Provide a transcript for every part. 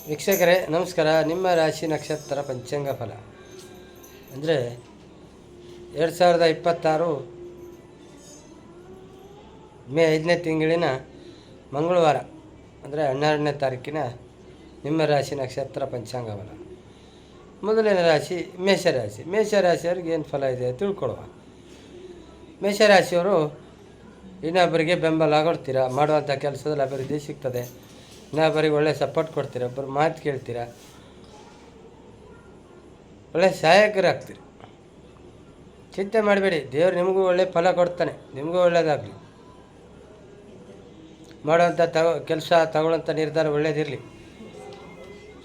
ವೀಕ್ಷಕರೇ ನಮಸ್ಕಾರ. ನಿಮ್ಮ ರಾಶಿ ನಕ್ಷತ್ರ ಪಂಚಾಂಗ ಫಲ ಅಂದರೆ 2026 ಮೇ 5ನೇ ತಿಂಗಳಿನ ಮಂಗಳವಾರ ಅಂದರೆ 12ನೇ ತಾರೀಕಿನ ನಿಮ್ಮ ರಾಶಿ ನಕ್ಷತ್ರ ಪಂಚಾಂಗ ಫಲ. ಮೊದಲನೇ ರಾಶಿ ಮೇಷರಾಶಿ. ಮೇಷರಾಶಿಯವ್ರಿಗೆ ಏನು ಫಲ ಇದೆ ತಿಳ್ಕೊಳ್ಳುವ. ಮೇಷರಾಶಿಯವರು ಇನ್ನೊಬ್ಬರಿಗೆ ಬೆಂಬಲ ಕೊಡ್ತೀರಾ, ಮಾಡುವಂಥ ಕೆಲಸದಲ್ಲಿ ಅಭಿವೃದ್ಧಿ ಸಿಗ್ತದೆ. ಇನ್ನೊಬ್ಬರಿಗೆ ಒಳ್ಳೆ ಸಪೋರ್ಟ್ ಕೊಡ್ತೀರ, ಒಬ್ಬರು ಮಾತು ಕೇಳ್ತೀರ, ಒಳ್ಳೆ ಸಹಾಯಕರಾಗ್ತೀರಿ. ಚಿಂತೆ ಮಾಡಬೇಡಿ, ದೇವರು ನಿಮಗೂ ಒಳ್ಳೆ ಫಲ ಕೊಡ್ತಾನೆ, ನಿಮಗೂ ಒಳ್ಳೆಯದಾಗಲಿ. ಮಾಡುವಂಥ ಕೆಲಸ ತಗೊಳ್ಳೋಂಥ ನಿರ್ಧಾರ ಒಳ್ಳೆಯದಿರಲಿ,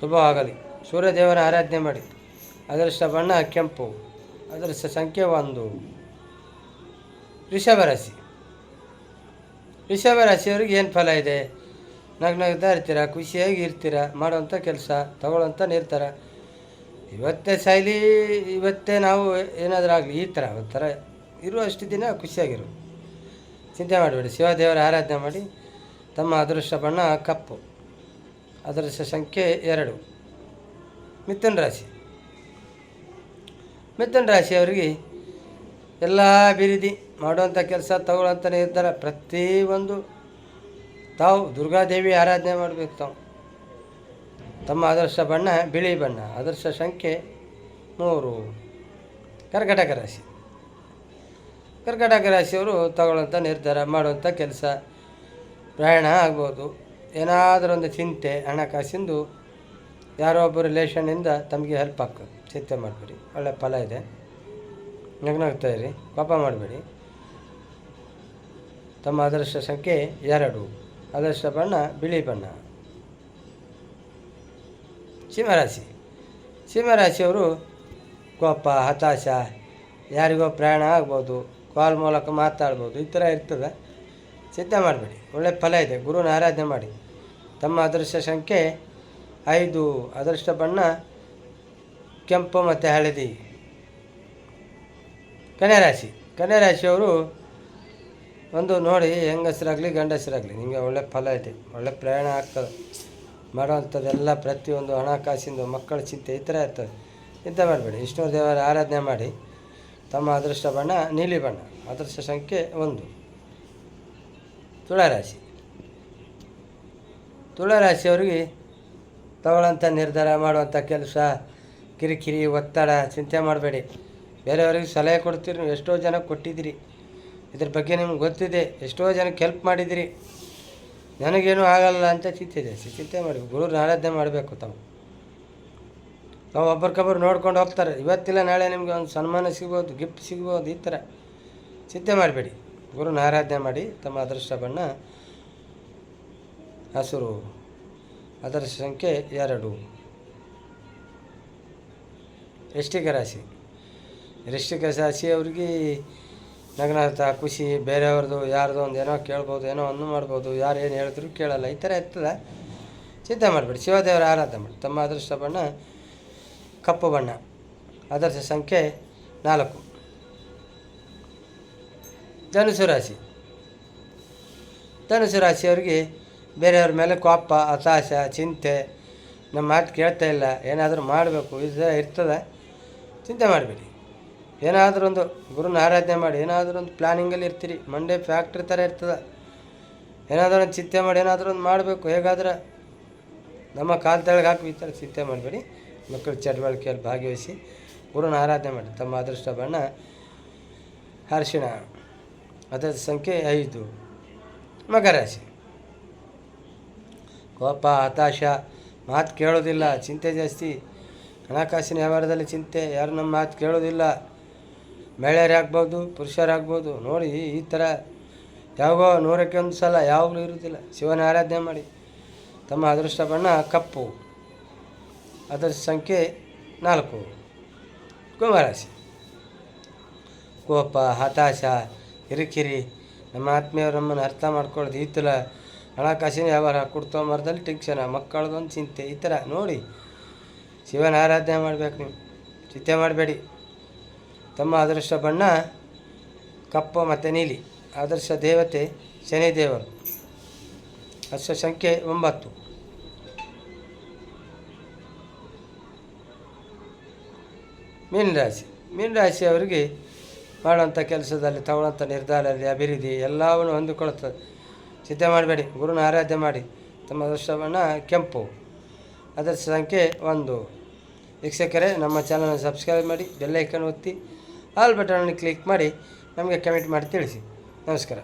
ಶುಭವಾಗಲಿ. ಸೂರ್ಯದೇವನ ಆರಾಧನೆ ಮಾಡಿ. ಅದೃಷ್ಟ ಬಣ್ಣ ಕೆಂಪು, ಅದೃಷ್ಟ ಸಂಖ್ಯೆ 1. ವೃಷಭ ರಾಶಿ. ವೃಷಭ ರಾಶಿಯವ್ರಿಗೆ ಏನು ಫಲ ಇದೆ? ನಗ್ನಗ್ತಾ ಇರ್ತೀರ, ಖುಷಿಯಾಗಿ ಇರ್ತೀರ, ಮಾಡೋವಂಥ ಕೆಲಸ ತಗೊಳ್ಳೋಂಥ ನಿರ್ಧಾರ. ಇವತ್ತೇ ಸಾಯಲಿ, ಇವತ್ತೇ ನಾವು ಏನಾದರೂ ಆಗಲಿ, ಈ ಥರ ಒಂಥರ ಇರುವಷ್ಟು ದಿನ ಖುಷಿಯಾಗಿರು. ಚಿಂತೆ ಮಾಡಬೇಡಿ, ಶಿವದೇವರ ಆರಾಧನೆ ಮಾಡಿ. ತಮ್ಮ ಅದೃಷ್ಟ ಬಣ್ಣ ಕಪ್ಪು, ಅದೃಷ್ಟ ಸಂಖ್ಯೆ 2. ಮಿಥುನ ರಾಶಿ. ಮಿಥುನ ರಾಶಿಯವರಿಗೆ ಎಲ್ಲ ಅಭಿವೃದ್ಧಿ, ಮಾಡುವಂಥ ಕೆಲಸ ತಗೊಳ್ಳೋಂಥ ನಿರ್ಧಾರ. ಪ್ರತಿಯೊಂದು ತಾವು ದುರ್ಗಾದೇವಿ ಆರಾಧನೆ ಮಾಡಬೇಕು. ತಮ್ಮ ಅದೃಷ್ಟ ಬಣ್ಣ ಬಿಳಿ ಬಣ್ಣ, ಅದೃಷ್ಟ ಸಂಖ್ಯೆ 3. ಕರ್ಕಟಕ ರಾಶಿ. ಕರ್ಕಟಕ ರಾಶಿಯವರು ತಗೊಳ್ಳೋಂಥ ನಿರ್ಧಾರ, ಮಾಡುವಂಥ ಕೆಲಸ, ಪ್ರಯಾಣ ಆಗ್ಬೋದು. ಏನಾದರೂ ಒಂದು ಚಿಂತೆ, ಹಣಕಾಸಿಂದು ಯಾರೋ ಒಬ್ಬರು ರಿಲೇಷನ್ನಿಂದ ತಮಗೆ ಹೆಲ್ಪ್ ಆಗ್ತದೆ. ಚಿಂತೆ ಮಾಡಬೇಡಿ, ಒಳ್ಳೆ ಫಲ ಇದೆ. ನಗ್ನಗ್ತಾ ಇರಿ, ಪಾಪ ಮಾಡಬೇಡಿ. ತಮ್ಮ ಅದೃಷ್ಟ ಸಂಖ್ಯೆ 2, ಅದೃಷ್ಟ ಬಣ್ಣ ಬಿಳಿ ಬಣ್ಣ. ಸಿಂಹರಾಶಿ. ಸಿಂಹರಾಶಿಯವರು ಕೋಪ, ಹತಾಶ, ಯಾರಿಗೋ ಪ್ರಯಾಣ ಆಗ್ಬೋದು, ಕಾಲ್ ಮೂಲಕ ಮಾತಾಡ್ಬೋದು, ಈ ಥರ ಇರ್ತದೆ. ಚಿಂತೆ ಮಾಡಬೇಡಿ, ಒಳ್ಳೆ ಫಲ ಇದೆ. ಗುರುನ ಆರಾಧನೆ ಮಾಡಿ. ತಮ್ಮ ಅದೃಷ್ಟ ಸಂಖ್ಯೆ 5, ಅದೃಷ್ಟ ಬಣ್ಣ ಕೆಂಪು ಮತ್ತು ಹಳದಿ. ಕನ್ಯಾರಾಶಿ. ಕನ್ಯಾರಾಶಿಯವರು ಒಂದು ನೋಡಿ, ಹೆಂಗಸರಾಗಲಿ ಗಂಡಸರಾಗಲಿ, ನಿಮಗೆ ಒಳ್ಳೆ ಫಲ ಇದೆ, ಒಳ್ಳೆ ಪ್ರಯಾಣ ಆಗ್ತದೆ. ಮಾಡೋವಂಥದ್ದೆಲ್ಲ ಪ್ರತಿಯೊಂದು ಹಣಕಾಸಿಂದು, ಮಕ್ಕಳ ಚಿಂತೆ, ಈ ಥರ ಇರ್ತದೆ. ಚಿಂತೆ ಮಾಡಬೇಡಿ, ವಿಷ್ಣು ದೇವರ ಆರಾಧನೆ ಮಾಡಿ. ತಮ್ಮ ಅದೃಷ್ಟ ಬಣ್ಣ ನೀಲಿ ಬಣ್ಣ, ಅದೃಷ್ಟ ಸಂಖ್ಯೆ 1. ತುಳಾರಾಶಿ. ತುಳಾರಾಶಿಯವ್ರಿಗೆ ತಗೊಳ್ಳೋಂಥ ನಿರ್ಧಾರ, ಮಾಡುವಂಥ ಕೆಲಸ, ಕಿರಿಕಿರಿ, ಒತ್ತಡ, ಚಿಂತೆ ಮಾಡಬೇಡಿ. ಬೇರೆಯವ್ರಿಗೆ ಸಲಹೆ ಕೊಡ್ತೀರಿ, ನೀವು ಎಷ್ಟೋ ಜನ ಕೊಟ್ಟಿದ್ದೀರಿ, ಇದ್ರ ಬಗ್ಗೆ ನಿಮ್ಗೆ ಗೊತ್ತಿದೆ. ಎಷ್ಟೋ ಜನಕ್ಕೆ ಹೆಲ್ಪ್ ಮಾಡಿದಿರಿ, ನನಗೇನು ಆಗಲ್ಲ ಅಂತ ಚಿಂತೆ ಮಾಡಿ. ಗುರುನ ಆರಾಧನೆ ಮಾಡಬೇಕು. ತಾವು ಒಬ್ಬರಿಗೊಬ್ಬರು ನೋಡ್ಕೊಂಡು ಹೋಗ್ತಾರೆ. ಇವತ್ತಿಲ್ಲ ನಾಳೆ ನಿಮಗೆ ಒಂದು ಸನ್ಮಾನ ಸಿಗ್ಬೋದು, ಗಿಫ್ಟ್ ಸಿಗ್ಬೋದು, ಈ ಥರ. ಚಿಂತೆ ಮಾಡಬೇಡಿ, ಗುರುನ ಆರಾಧನೆ ಮಾಡಿ. ತಮ್ಮ ಅದೃಷ್ಟ ಬಣ್ಣ ಹಸಿರು, ಅದೃಷ್ಟ ಸಂಖ್ಯೆ 2. ವೃಶ್ಚಿಕ ರಾಶಿ. ವೃಶ್ಚಿಕ ರಾಶಿಯವ್ರಿಗೆ ನಗ್ನಾಥ, ಖುಷಿ, ಬೇರೆಯವ್ರದ್ದು ಯಾರ್ದು ಒಂದು ಏನೋ ಕೇಳ್ಬೋದು, ಏನೋ ಒಂದು ಮಾಡ್ಬೋದು. ಯಾರು ಏನು ಹೇಳಿದ್ರು ಕೇಳಲ್ಲ, ಈ ಥರ ಇರ್ತದೆ. ಚಿಂತೆ ಮಾಡಬೇಡಿ, ಶಿವದೇವರ ಆರಾಧನೆ ಮಾಡಿ. ತಮ್ಮ ಅದೃಷ್ಟ ಬಣ್ಣ ಕಪ್ಪು ಬಣ್ಣ, ಅದೃಷ್ಟ ಸಂಖ್ಯೆ 4. ಧನುಸು ರಾಶಿ. ಧನುಸು ರಾಶಿಯವ್ರಿಗೆ ಬೇರೆಯವ್ರ ಮೇಲೆ ಕೋಪ, ಹತಾಶ, ಚಿಂತೆ, ನಮ್ಮ ಮಾತು ಕೇಳ್ತಾ ಇಲ್ಲ, ಏನಾದರೂ ಮಾಡಬೇಕು, ಇದು ಇರ್ತದೆ. ಚಿಂತೆ ಮಾಡಬೇಡಿ, ಏನಾದರೂ ಒಂದು ಗುರುನ ಆರಾಧನೆ ಮಾಡಿ. ಏನಾದರೂ ಒಂದು ಪ್ಲ್ಯಾನಿಂಗಲ್ಲಿ ಇರ್ತೀರಿ, ಮಂಡೇ ಫ್ಯಾಕ್ಟ್ರಿ ಥರ ಇರ್ತದೆ. ಏನಾದರೂ ಒಂದು ಚಿಂತೆ ಮಾಡಿ, ಏನಾದರೂ ಒಂದು ಮಾಡಬೇಕು. ಹೇಗಾದ್ರೆ ನಮ್ಮ ಕಾಲು ತೆಳಗೆ ಹಾಕಿ, ಈ ಥರ ಚಿಂತೆ ಮಾಡಬೇಡಿ. ಮಕ್ಕಳ ಚಟುವಟಿಕೆಯಲ್ಲಿ ಭಾಗವಹಿಸಿ, ಗುರುನ ಆರಾಧನೆ ಮಾಡಿ. ತಮ್ಮ ಅದೃಷ್ಟ ಬಣ್ಣ ಅರಿಶಿಣ, ಅದೃಷ್ಟ ಸಂಖ್ಯೆ 5. ಮಕರ ರಾಶಿ. ಕೋಪ, ಹತಾಶ, ಮಾತು ಕೇಳೋದಿಲ್ಲ, ಚಿಂತೆ ಜಾಸ್ತಿ. ಹಣಕಾಸಿನ ವ್ಯವಹಾರದಲ್ಲಿ ಚಿಂತೆ, ಯಾರು ನಮ್ಮ ಮಾತು ಕೇಳೋದಿಲ್ಲ. ಮಹಿಳೆಯರಾಗ್ಬೋದು, ಪುರುಷರಾಗ್ಬೋದು. ನೋಡಿ, ಈ ಥರ ಯಾವಾಗೋ 100ಕ್ಕೆ 1 ಸಲ ಯಾವಾಗಲೂ ಇರೋದಿಲ್ಲ. ಶಿವನ ಆರಾಧನೆ ಮಾಡಿ. ತಮ್ಮ ಅದೃಷ್ಟ ಬಣ್ಣ ಕಪ್ಪು, ಅದೃಷ್ಟ ಸಂಖ್ಯೆ 4. ಕುಂಭರಾಶಿ. ಕೋಪ, ಹತಾಶ, ಕಿರಿಕಿರಿ, ನಮ್ಮ ಆತ್ಮೀಯರು ನಮ್ಮನ್ನು ಅರ್ಥ ಮಾಡ್ಕೊಳ್ಳೋದು, ಈ ಥರ ಹಣಕಾಸಿನ ವ್ಯವಹಾರ, ಕುಡ್ತೋ ಮರದಲ್ಲಿ ಟೆನ್ಷನ್, ಮಕ್ಕಳದೊಂದು ಚಿಂತೆ, ಈ ಥರ ನೋಡಿ. ಶಿವನ ಆರಾಧನೆ ಮಾಡಬೇಕು ನೀವು, ಚಿಂತೆ ಮಾಡಬೇಡಿ. ತಮ್ಮ ಅದೃಷ್ಟ ಬಣ್ಣ ಕಪ್ಪು ಮತ್ತು ನೀಲಿ, ಅದೃಷ್ಟ ದೇವತೆ ಶನಿ ದೇವರು, ಅದೃಷ್ಟ ಸಂಖ್ಯೆ 9. ಮೀನರಾಶಿಯವರಿಗೆ ಮಾಡುವಂಥ ಕೆಲಸದಲ್ಲಿ ತಗೊಳ್ಳೋಂಥ ನಿರ್ಧಾರದಲ್ಲಿ ಅಭಿವೃದ್ಧಿ ಎಲ್ಲವನ್ನು ಹೊಂದಿಕೊಳ್ಳುತ್ತದೆ. ಚಿಂತೆ ಮಾಡಬೇಡಿ, ಗುರುನ ಆರಾಧನೆ ಮಾಡಿ. ತಮ್ಮ ಅದೃಷ್ಟವನ್ನು ಕೆಂಪು, ಅದೃಷ್ಟ ಸಂಖ್ಯೆ 1. ವೀಕ್ಷಕರೇ, ನಮ್ಮ ಚಾನಲ್ನ ಸಬ್ಸ್ಕ್ರೈಬ್ ಮಾಡಿ, ಬೆಲ್ಲೈಕನ್ ಒತ್ತಿ, ಆಲ್ ಬಟನನ್ನು ಕ್ಲಿಕ್ ಮಾಡಿ ನಮಗೆ ಕಮೆಂಟ್ ಮಾಡಿ ತಿಳಿಸಿ. ನಮಸ್ಕಾರ.